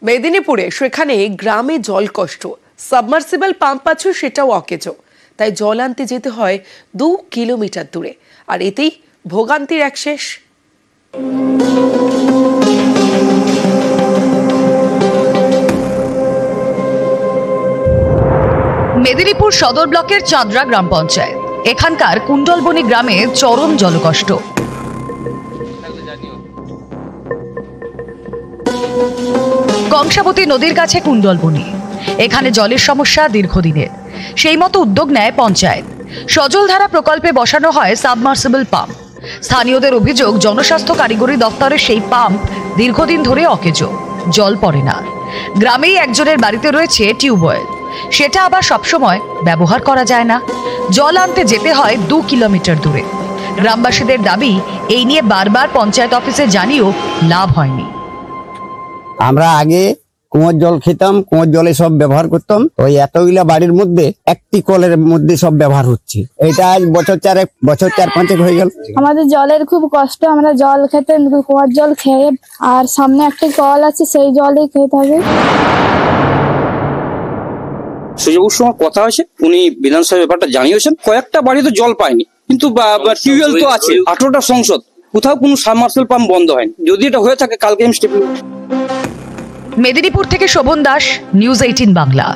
মেদিনীপুরে সেখানে গ্রামে জল কষ্ট, সাবমার্সিবল পাম্প আছে সেটাও অকেজো, তাই জল আনতে যেতে হয় 2 কিলোমিটার দূরে, আর এতেই ভোগান্তির এক শেষ। মেদিনীপুর সদর ব্লকের চাঁদরা গ্রাম পঞ্চায়েত, এখানকার কুণ্ডলবনি গ্রামে চরম জলকষ্ট। কংসাবতী নদীর কাছে কুণ্ডলবনি, এখানে জলের সমস্যা দীর্ঘদিনের। সেই মতো উদ্যোগ নেয় পঞ্চায়েত, সজলধারা প্রকল্পে বসানো হয় সাবমার্সিবল পাম্প। স্থানীয়দের অভিযোগ, জনস্বাস্থ্য কারিগরি দপ্তরের সেই পাম্প দীর্ঘদিন ধরে অকেজো, জল পড়ে না। গ্রামেই একজনের বাড়িতে রয়েছে টিউবওয়েল, সেটা আবার সবসময় ব্যবহার করা যায় না। জল আনতে যেতে হয় 2 কিলোমিটার দূরে। গ্রামবাসীদের দাবি, এই নিয়ে বারবার পঞ্চায়েত অফিসে জানিয়েও লাভ হয়নি। আমরা আগে কুয়োর জল খেতাম, কুয়োর জলে সব ব্যবহার করতাম। ওই এতগুলা বাড়ির মধ্যে একটি কলের মধ্যে সব ব্যবহার হচ্ছে। এটা আজ বছর 4-5 হয়ে গেল। আমাদের জলের খুব কষ্ট, আমরা জল খেতে কুয়োর জল খেয়ে, আর সামনে একটা কল আছে সেই জলই খেতে হবে। সুযোগের সময় কথা হয়েছে, উনি বিধানসভা ব্যাপারটা জানিয়েছেন। কয়েকটা বাড়ি তো জল পায়নি, কিন্তু টিউবওয়েল তো আছে। 18টা সংসদ, কোথাও কোনো সাবমার্সিবল পাম্প বন্ধ হয়নি। যদি এটা হয়ে থাকে, কালকে আমি স্টেপ নেব। মেদিনীপুর থেকে শোভন দাস, নিউজ 18 বাংলা।